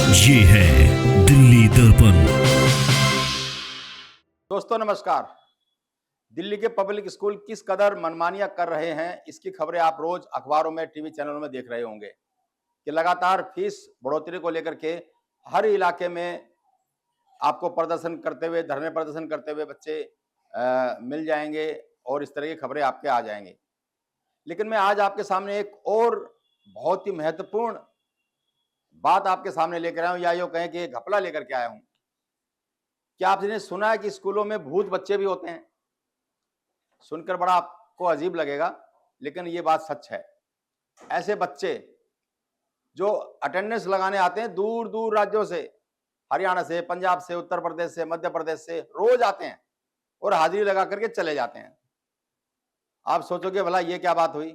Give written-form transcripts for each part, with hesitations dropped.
ये है दिल्ली दर्पण। दोस्तों नमस्कार। दिल्ली के पब्लिक स्कूल किस कदर मनमानियां कर रहे हैं, इसकी खबरें आप रोज अखबारों में, टीवी चैनलों में देख रहे होंगे कि लगातार फीस बढ़ोतरी को लेकर के हर इलाके में आपको प्रदर्शन करते हुए, धरने प्रदर्शन करते हुए बच्चे मिल जाएंगे और इस तरह की खबरें आपके आ जाएंगी। लेकिन मैं आज आपके सामने एक और बहुत ही महत्वपूर्ण बात आपके सामने लेकर आया हूं, या यूं कहें कि एक घपला लेकर के आया हूं। क्या आपने सुना है कि स्कूलों में भूत बच्चे भी होते हैं? सुनकर बड़ा आपको अजीब लगेगा, लेकिन ये बात सच है। ऐसे बच्चे जो अटेंडेंस लगाने आते हैं दूर दूर राज्यों से, हरियाणा से, पंजाब से, उत्तर प्रदेश से, मध्य प्रदेश से, रोज आते हैं और हाजिरी लगा करके चले जाते हैं। आप सोचोगे भला ये क्या बात हुई,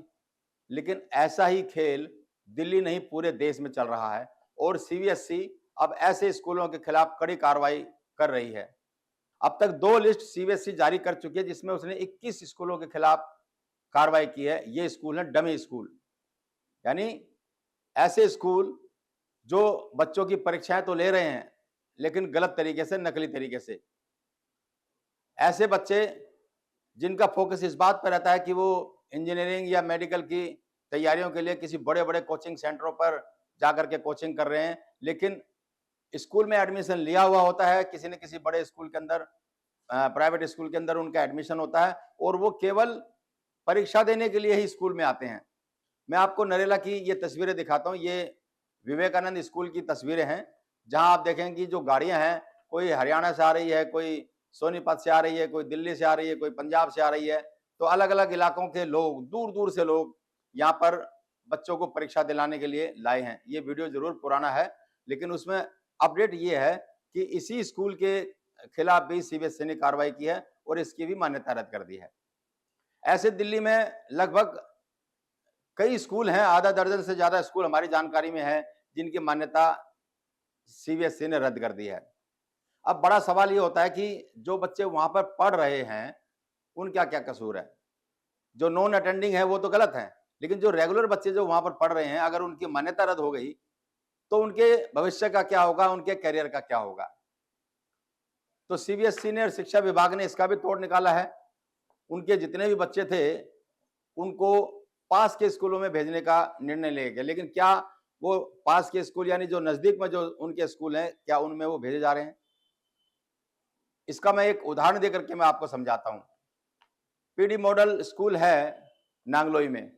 लेकिन ऐसा ही खेल दिल्ली नहीं पूरे देश में चल रहा है और सीबीएसई अब ऐसे स्कूलों के खिलाफ कड़ी कार्रवाई कर रही है। अब तक 2 लिस्ट सीबीएसई जारी कर चुकी है, जिसमें उसने 21 स्कूलों के खिलाफ कार्रवाई की है। ये स्कूल है डमी स्कूल, यानी ऐसे स्कूल जो बच्चों की परीक्षाएं तो ले रहे हैं, लेकिन गलत तरीके से, नकली तरीके से। ऐसे बच्चे जिनका फोकस इस बात पर रहता है कि वो इंजीनियरिंग या मेडिकल की तैयारियों के लिए किसी बड़े बड़े कोचिंग सेंटरों पर जाकर के कोचिंग कर रहे हैं, लेकिन स्कूल में एडमिशन लिया हुआ होता है किसी न किसी बड़े स्कूल के अंदर, प्राइवेट स्कूल के अंदर उनका एडमिशन होता है और वो केवल परीक्षा देने के लिए ही स्कूल में आते हैं। मैं आपको नरेला की ये तस्वीरें दिखाता हूँ। ये विवेकानंद स्कूल की तस्वीरें हैं, जहां आप देखेंगे कि जो गाड़ियां हैं, कोई हरियाणा से आ रही है, कोई सोनीपत से आ रही है, कोई दिल्ली से आ रही है, कोई पंजाब से आ रही है। तो अलग अलग इलाकों के लोग, दूर दूर से लोग यहाँ पर बच्चों को परीक्षा दिलाने के लिए लाए हैं। ये वीडियो जरूर पुराना है, लेकिन उसमें अपडेट ये है कि इसी स्कूल के खिलाफ भी सीबीएसई ने कार्रवाई की है और इसकी भी मान्यता रद्द कर दी है। ऐसे दिल्ली में लगभग कई स्कूल हैं, आधा दर्जन से ज्यादा स्कूल हमारी जानकारी में है, जिनकी मान्यता सीबीएसई ने रद्द कर दी है। अब बड़ा सवाल ये होता है कि जो बच्चे वहां पर पढ़ रहे हैं, उनका क्या कसूर है? जो नॉन अटेंडिंग है वो तो गलत है, लेकिन जो रेगुलर बच्चे जो वहां पर पढ़ रहे हैं, अगर उनकी मान्यता रद्द हो गई तो उनके भविष्य का क्या होगा, उनके करियर का क्या होगा? तो सीबीएसई ने और शिक्षा विभाग ने इसका भी तोड़ निकाला है। उनके जितने भी बच्चे थे, उनको पास के स्कूलों में भेजने का निर्णय लिया गया। लेकिन क्या वो पास के स्कूल, यानी जो नजदीक में जो उनके स्कूल हैं, क्या उनमें वो भेजे जा रहे हैं? इसका मैं एक उदाहरण देकर के मैं आपको समझाता हूं। पीडी मॉडल स्कूल है नांगलोई में।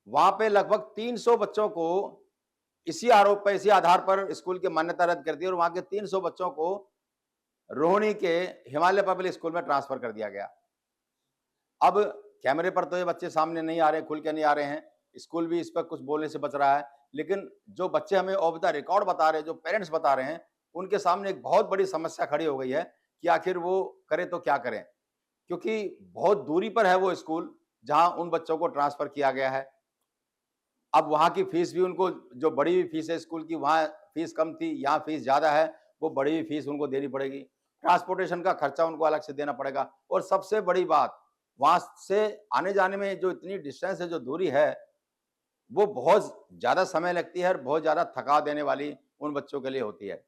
वहां पे लगभग 300 बच्चों को इसी आरोप पर, इसी आधार पर स्कूल की मान्यता रद्द कर दी और वहां के 300 बच्चों को रोहिणी के हिमालय पब्लिक स्कूल में ट्रांसफर कर दिया गया। अब कैमरे पर तो ये बच्चे सामने नहीं आ रहे, खुल के नहीं आ रहे हैं, स्कूल भी इस पर कुछ बोलने से बच रहा है, लेकिन जो बच्चे हमें ऑफ द रिकॉर्ड बता रहे हैं, जो पेरेंट्स बता रहे हैं, उनके सामने एक बहुत बड़ी समस्या खड़ी हो गई है कि आखिर वो करें तो क्या करें, क्योंकि बहुत दूरी पर है वो स्कूल जहां उन बच्चों को ट्रांसफर किया गया है। अब वहां की फीस भी उनको, जो बढ़ी हुई फीस है स्कूल की, वहां फीस कम थी, यहाँ फीस ज्यादा है, वो बढ़ी हुई फीस उनको देनी पड़ेगी। ट्रांसपोर्टेशन का खर्चा उनको अलग से देना पड़ेगा और सबसे बड़ी बात, वहां से आने जाने में जो इतनी डिस्टेंस है, जो दूरी है, वो बहुत ज्यादा समय लगती है और बहुत ज्यादा थका देने वाली उन बच्चों के लिए होती है।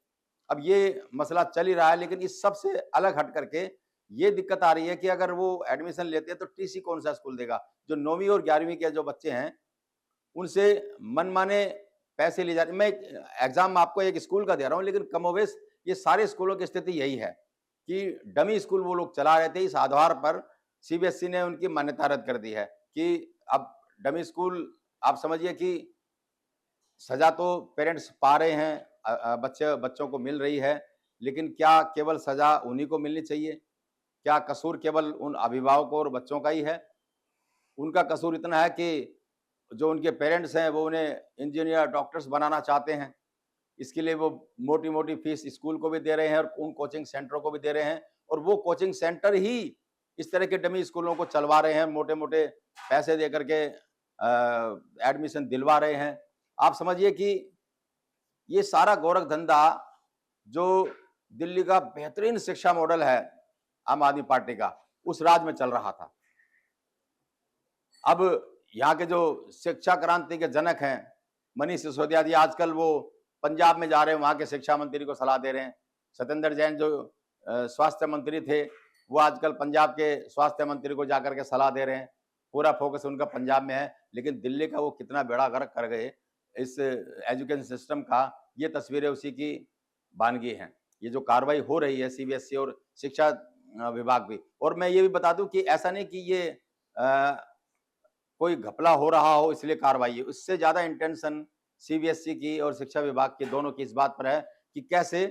अब ये मसला चल ही रहा है, लेकिन इस सब से अलग हट करके ये दिक्कत आ रही है कि अगर वो एडमिशन लेते हैं तो टीसी कौन सा स्कूल देगा? जो 9वीं और 11वीं के जो बच्चे हैं, उनसे मनमाने पैसे लिए जा रहे। मैं एग्जाम आपको एक स्कूल का दे रहा हूं, लेकिन कमोबेश ये सारे स्कूलों की स्थिति यही है कि डमी स्कूल वो लोग चला रहे थे। इस आधार पर सीबीएसई ने उनकी मान्यता रद्द कर दी है कि अब डमी स्कूल, आप समझिए कि सजा तो पेरेंट्स पा रहे हैं, बच्चों को मिल रही है, लेकिन क्या केवल सजा उन्हीं को मिलनी चाहिए? क्या कसूर केवल उन अभिभावकों और बच्चों का ही है? उनका कसूर इतना है कि जो उनके पेरेंट्स हैं वो उन्हें इंजीनियर, डॉक्टर्स बनाना चाहते हैं, इसके लिए वो मोटी मोटी फीस स्कूल को भी दे रहे हैं और उन कोचिंग सेंटरों को भी दे रहे हैं, और वो कोचिंग सेंटर ही इस तरह के डमी स्कूलों को चलवा रहे हैं, मोटे मोटे पैसे दे करके एडमिशन दिलवा रहे हैं। आप समझिए कि ये सारा गोरख धंधा, जो दिल्ली का बेहतरीन शिक्षा मॉडल है आम आदमी पार्टी का, उस राज में चल रहा था। अब यहाँ के जो शिक्षा क्रांति के जनक हैं मनीष सिसोदिया जी, आजकल वो पंजाब में जा रहे हैं, वहां के शिक्षा मंत्री को सलाह दे रहे हैं। सत्येंद्र जैन जो स्वास्थ्य मंत्री थे, वो आजकल पंजाब के स्वास्थ्य मंत्री को जाकर के सलाह दे रहे हैं। पूरा फोकस उनका पंजाब में है, लेकिन दिल्ली का वो कितना बेड़ा गर्क कर गए इस एजुकेशन सिस्टम का, ये तस्वीरें उसी की बानगी हैं। ये जो कार्रवाई हो रही है सीबीएसई और शिक्षा विभाग भी, और मैं ये भी बता दूं कि ऐसा नहीं कि ये कोई घपला हो रहा हो इसलिए कार्रवाई है, उससे ज्यादा इंटेंशन सीबीएसई की और शिक्षा विभाग की दोनों की इस बात पर है कि कैसे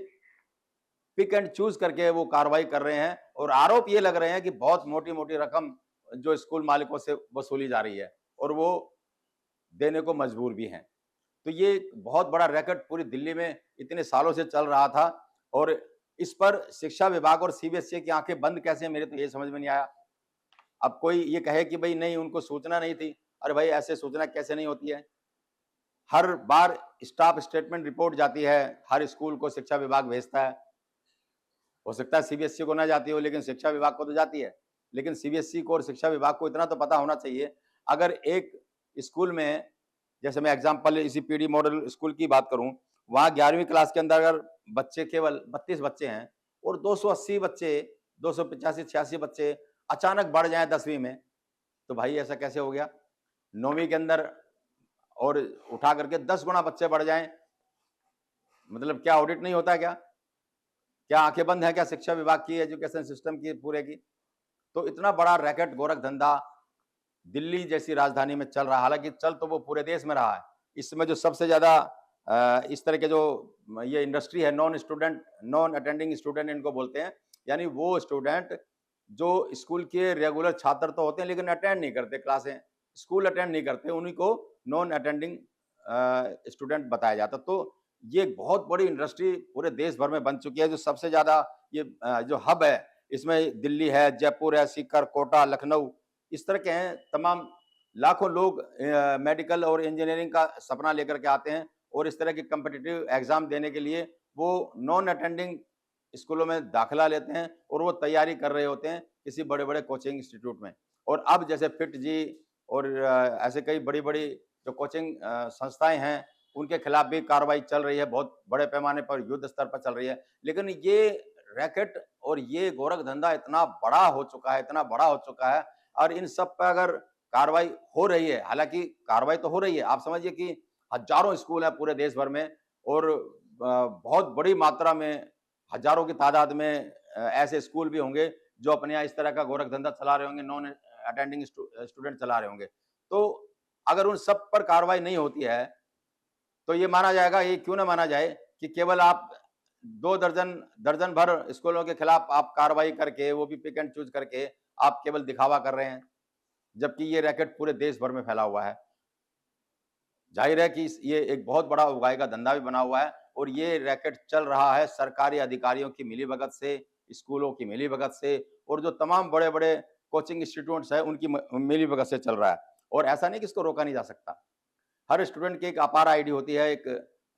पिक एंड चूज करके वो कार्रवाई कर रहे हैं। और आरोप ये लग रहे हैं कि बहुत मोटी मोटी रकम जो स्कूल मालिकों से वसूली जा रही है और वो देने को मजबूर भी हैं। तो ये बहुत बड़ा रैकेट पूरी दिल्ली में इतने सालों से चल रहा था, और इस पर शिक्षा विभाग और सीबीएसई की आंखें बंद कैसे हैं, मेरे तो ये समझ में नहीं आया। अब कोई ये कहे कि भाई नहीं, उनको सूचना नहीं थी, अरे भाई ऐसे सूचना कैसे नहीं होती है। हर बार स्टाफ स्टेटमेंट रिपोर्ट जाती है, हर स्कूल को शिक्षा विभाग भेजता है। हो सकता है सीबीएसई को ना जाती हो, लेकिन शिक्षा विभाग को तो जाती है। लेकिन सीबीएसई को और शिक्षा विभाग को इतना तो पता होना चाहिए, अगर एक स्कूल में, जैसे मैं एग्जांपल इसी पीडी मॉडल स्कूल की बात करूं, वहां 11वीं क्लास के अंदर अगर बच्चे केवल 32 बच्चे हैं और 280 बच्चे, 285-86 बच्चे अचानक बढ़ जाएं 10वीं में, तो भाई ऐसा कैसे हो गया? 9वीं के अंदर और उठा करके 10 गुना बच्चे बढ़ जाएं, मतलब क्या ऑडिट नहीं होता है क्या? क्या आंखें बंद है क्या शिक्षा विभाग की, एजुकेशन सिस्टम की पूरे की? तो इतना बड़ा रैकेट, गोरख धंधा दिल्ली जैसी राजधानी में चल रहा है। हालांकि चल तो वो पूरे देश में रहा है। इसमें जो सबसे ज्यादा इस तरह के जो ये इंडस्ट्री है, नॉन अटेंडिंग स्टूडेंट इनको बोलते हैं, यानी वो स्टूडेंट जो स्कूल के रेगुलर छात्र तो होते हैं लेकिन अटेंड नहीं करते क्लासें, स्कूल अटेंड नहीं करते, उन्हीं को नॉन अटेंडिंग स्टूडेंट बताया जाता। तो ये एक बहुत बड़ी इंडस्ट्री पूरे देश भर में बन चुकी है। जो सबसे ज्यादा ये जो हब है, इसमें दिल्ली है, जयपुर है, सीकर, कोटा, लखनऊ, इस तरह के हैं। तमाम लाखों लोग मेडिकल और इंजीनियरिंग का सपना लेकर के आते हैं और इस तरह के कम्पिटिटिव एग्जाम देने के लिए वो नॉन अटेंडिंग स्कूलों में दाखिला लेते हैं और वो तैयारी कर रहे होते हैं किसी बड़े बड़े कोचिंग इंस्टीट्यूट में। और अब जैसे फिट जी और ऐसे कई बड़ी बड़ी जो कोचिंग संस्थाएं हैं, उनके खिलाफ भी कार्रवाई चल रही है, बहुत बड़े पैमाने पर युद्ध स्तर पर चल रही है। लेकिन ये रैकेट और ये गोरख धंधा इतना बड़ा हो चुका है, इतना बड़ा हो चुका है, और इन सब पर अगर कार्रवाई हो रही है, हालांकि कार्रवाई तो हो रही है, आप समझिए कि हजारों स्कूल है पूरे देश भर में, और बहुत बड़ी मात्रा में, हजारों की तादाद में ऐसे स्कूल भी होंगे जो अपने यहाँ इस तरह का गोरख धंधा चला रहे होंगे, नॉन अटेंडिंग स्टूडेंट चला रहे होंगे। तो अगर उन सब पर कार्रवाई नहीं होती है तो ये माना जाएगा, ये क्यों ना माना जाए कि केवल आप 2 दर्जन भर स्कूलों के खिलाफ आप कार्रवाई करके, वो भी पिक एंड चूज करके, आप केवल दिखावा कर रहे हैं, जबकि ये रैकेट पूरे देश भर में फैला हुआ है। जाहिर है कि ये एक बहुत बड़ा उगाई का धंधा भी बना हुआ है, और ये रैकेट चल रहा है सरकारी अधिकारियों की मिलीभगत से, स्कूलों की मिलीभगत से, और जो तमाम बड़े बड़े कोचिंग इंस्टीट्यूट्स है उनकी मिलीभगत से चल रहा है। और ऐसा नहीं कि इसको रोका नहीं जा सकता। हर स्टूडेंट की एक अपार आईडी होती है, एक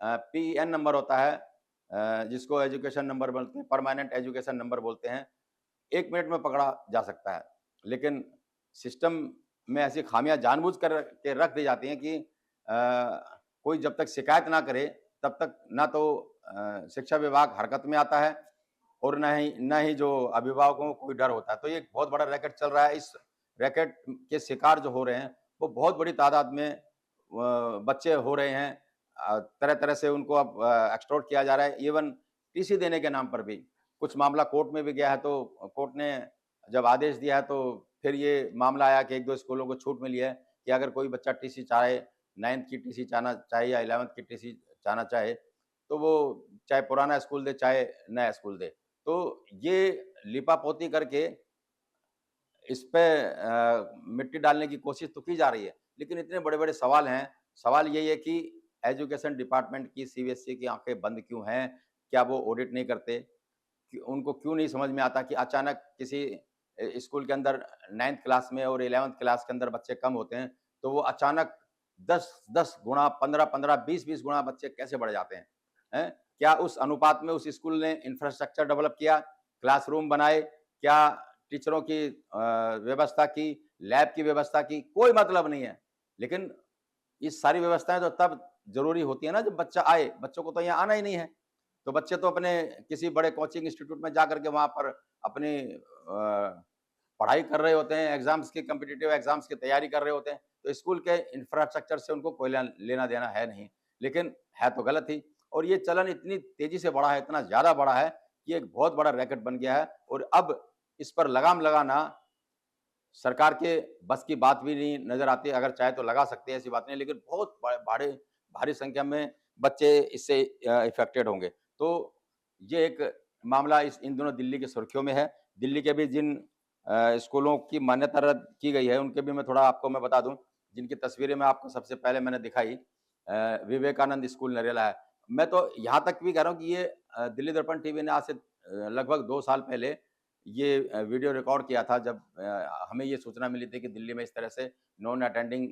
पीएन नंबर होता है, जिसको एजुकेशन नंबर बोलते हैं, परमानेंट एजुकेशन नंबर बोलते हैं। 1 मिनट में पकड़ा जा सकता है, लेकिन सिस्टम में ऐसी खामियां जानबूझ कर के रख दी जाती हैं कि कोई जब तक शिकायत ना करे तब तक ना तो शिक्षा विभाग हरकत में आता है, और न ही जो अभिभावकों को कोई डर होता है। तो ये एक बहुत बड़ा रैकेट चल रहा है। इस रैकेट के शिकार जो हो रहे हैं वो बहुत बड़ी तादाद में बच्चे हो रहे हैं। तरह तरह से उनको अब एक्सटॉर्ट किया जा रहा है, इवन टीसी देने के नाम पर भी। कुछ मामला कोर्ट में भी गया है, तो कोर्ट ने जब आदेश दिया है तो फिर ये मामला आया कि 1-2 स्कूलों को छूट मिली है कि अगर कोई बच्चा टीसी चाहे, 9th की टीसी चाहना चाहे या 11th की टीसी चाहना चाहे, तो वो चाहे पुराना स्कूल दे चाहे नया स्कूल दे। तो ये लिपापोती करके इस पे मिट्टी डालने की कोशिश तो की जा रही है, लेकिन इतने बड़े-बड़े सवाल हैं। सवाल यही है कि एजुकेशन डिपार्टमेंट की, सीबीएसई की आंखें बंद क्यों हैं? क्या वो ऑडिट नहीं करते? उनको क्यों नहीं समझ में आता कि अचानक किसी स्कूल के अंदर 9th क्लास में और 11th क्लास के अंदर बच्चे कम होते हैं, तो वो अचानक 10-10 गुणा, 15-15, 20-20 गुणा बच्चे कैसे बढ़ जाते हैं? हैं? क्या उस अनुपात में उस स्कूल ने इंफ्रास्ट्रक्चर डेवलप किया, क्लासरूम बनाए, क्या टीचरों की व्यवस्था की, लैब की व्यवस्था की? कोई मतलब नहीं है। लेकिन ये सारी व्यवस्थाएं तो तब जरूरी होती है ना, जब बच्चा आए, बच्चों को तो यहाँ आना ही नहीं है, तो बच्चे तो अपने किसी बड़े कोचिंग इंस्टीट्यूट में जा करके वहाँ पर अपनी पढ़ाई कर रहे होते हैं, एग्जाम्स की, कॉम्पिटिटिव एग्जाम्स की तैयारी कर रहे होते हैं, तो स्कूल के इंफ्रास्ट्रक्चर से उनको कोई लेना देना है नहीं, लेकिन है तो गलत ही। और ये चलन इतनी तेजी से बढ़ा है, इतना ज्यादा बढ़ा है कि एक बहुत बड़ा रैकेट बन गया है, और अब इस पर लगाम लगाना सरकार के बस की बात भी नहीं नजर आती। अगर चाहे तो लगा सकते हैं, ऐसी बात नहीं, लेकिन बहुत भारी संख्या में बच्चे इससे इफेक्टेड होंगे। तो ये एक मामला इन दिनों दिल्ली की सुर्खियों में है। दिल्ली के भी जिन स्कूलों की मान्यता रद्द की गई है, उनके भी मैं थोड़ा आपको मैं बता दूं, जिनकी तस्वीरें मैं आपको सबसे पहले मैंने दिखाई। विवेकानंद स्कूल नरेला है। मैं तो यहाँ तक भी कह रहा हूँ कि ये दिल्ली दर्पण टीवी ने आज से लगभग 2 साल पहले ये वीडियो रिकॉर्ड किया था, जब हमें ये सूचना मिली थी कि दिल्ली में इस तरह से नॉन अटेंडिंग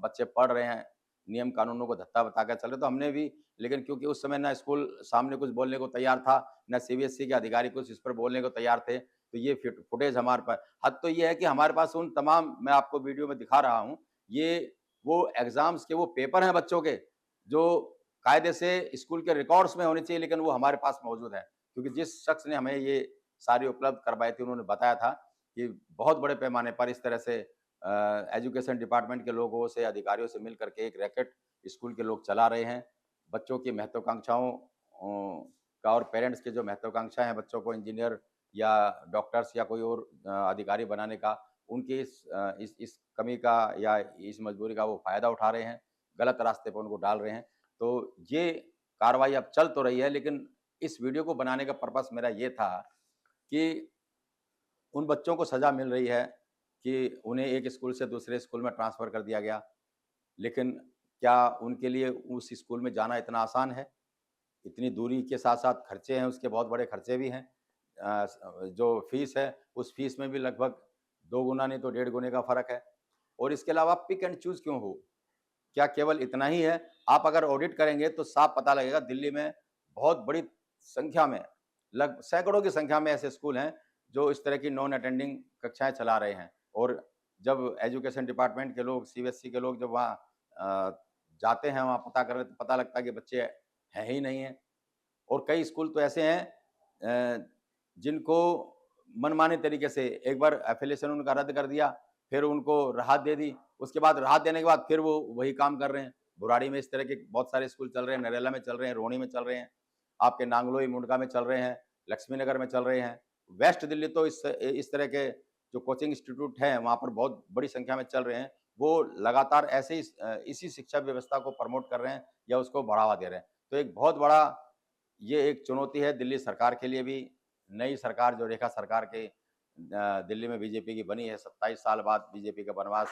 बच्चे पढ़ रहे हैं, नियम कानूनों को धत्ता बताकर चल रहे, तो हमने भी, लेकिन क्योंकि उस समय ना स्कूल सामने कुछ बोलने को तैयार था, ना सीबीएसई के अधिकारी कुछ इस पर बोलने को तैयार थे, तो ये फुटेज हमारे पास, हद तो ये है कि हमारे पास उन तमाम, मैं आपको वीडियो में दिखा रहा हूँ, ये वो एग्जाम्स के वो पेपर हैं बच्चों के, जो कायदे से स्कूल के रिकॉर्ड्स में होने चाहिए, लेकिन वो हमारे पास मौजूद है। क्योंकि जिस शख्स ने हमें ये सारी उपलब्ध करवाई थी, उन्होंने बताया था कि बहुत बड़े पैमाने पर इस तरह से एजुकेशन डिपार्टमेंट के लोगों से, अधिकारियों से मिल करके एक रैकेट स्कूल के लोग चला रहे हैं। बच्चों की महत्वाकांक्षाओं का और पेरेंट्स की जो महत्वाकांक्षाएं हैं, बच्चों को इंजीनियर या डॉक्टर्स या कोई और अधिकारी बनाने का, उनकी इस कमी का या इस मजबूरी का वो फायदा उठा रहे हैं, गलत रास्ते पर उनको डाल रहे हैं। तो ये कार्रवाई अब चल तो रही है, लेकिन इस वीडियो को बनाने का पर्पस मेरा ये था कि उन बच्चों को सजा मिल रही है कि उन्हें एक स्कूल से दूसरे स्कूल में ट्रांसफर कर दिया गया, लेकिन क्या उनके लिए उस स्कूल में जाना इतना आसान है? इतनी दूरी के साथ साथ खर्चे हैं, उसके बहुत बड़े खर्चे भी हैं। जो फीस है, उस फीस में भी लगभग 2 गुना नहीं तो 1.5 गुने का फर्क है। और इसके अलावा पिक एंड चूज क्यों हो? क्या केवल इतना ही है? आप अगर ऑडिट करेंगे तो साफ पता लगेगा, दिल्ली में बहुत बड़ी संख्या में, सैकड़ों की संख्या में ऐसे स्कूल हैं जो इस तरह की नॉन अटेंडिंग कक्षाएं चला रहे हैं। और जब एजुकेशन डिपार्टमेंट के लोग, सीबीएसई के लोग जब वहाँ जाते हैं, वहाँ पता कर रहे, तो पता लगता है कि बच्चे हैं ही नहीं हैं। और कई स्कूल तो ऐसे हैं जिनको मनमाने तरीके से एक बार एफिलिएशन उनका रद्द कर दिया, फिर उनको राहत दे दी, उसके बाद राहत देने के बाद फिर वो वही काम कर रहे हैं। बुराड़ी में इस तरह के बहुत सारे स्कूल चल रहे हैं, नरेला में चल रहे हैं, रोहिणी में चल रहे हैं, आपके नांगलोई मुंडका में चल रहे हैं, लक्ष्मी नगर में चल रहे हैं। वेस्ट दिल्ली तो इस तरह के जो कोचिंग इंस्टीट्यूट हैं, वहाँ पर बहुत बड़ी संख्या में चल रहे हैं। वो लगातार ऐसे ही इसी शिक्षा व्यवस्था को प्रमोट कर रहे हैं या उसको बढ़ावा दे रहे हैं। तो एक बहुत बड़ा ये एक चुनौती है दिल्ली सरकार के लिए भी। नई सरकार जो रेखा सरकार के दिल्ली में बीजेपी की बनी है, 27 साल बाद बीजेपी का बनवास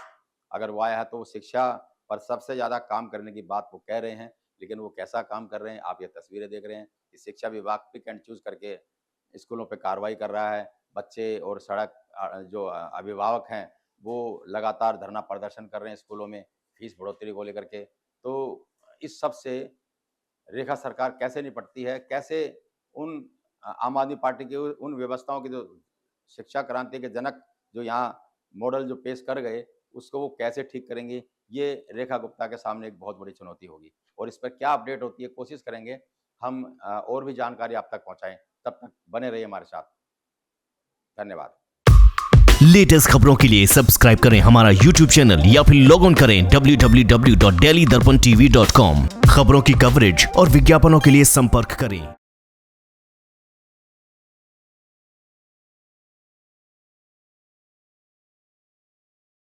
अगर वो आया है, तो वो शिक्षा पर सबसे ज़्यादा काम करने की बात वो कह रहे हैं, लेकिन वो कैसा काम कर रहे हैं, आप ये तस्वीरें देख रहे हैं कि शिक्षा विभाग पिक एंड चूज करके स्कूलों पे कार्रवाई कर रहा है। बच्चे और जो अभिभावक हैं, वो लगातार धरना प्रदर्शन कर रहे हैं स्कूलों में फीस बढ़ोतरी को लेकर के। तो इस सब से रेखा सरकार कैसे निपटती है, कैसे उन आम आदमी पार्टी की उन व्यवस्थाओं की जो शिक्षा क्रांति के जनक जो यहाँ मॉडल जो पेश कर गए, उसको वो कैसे ठीक करेंगी, ये रेखा गुप्ता के सामने एक बहुत बड़ी चुनौती होगी। और इस पर क्या अपडेट होती है, कोशिश करेंगे हम और भी जानकारी आप तक पहुंचाएं। तब तक बने रहिए हमारे साथ। धन्यवाद। लेटेस्ट खबरों के लिए सब्सक्राइब करें हमारा YouTube चैनल या फिर लॉग ऑन करें www.delhidarpantv.com। खबरों की कवरेज और विज्ञापनों के लिए संपर्क करें।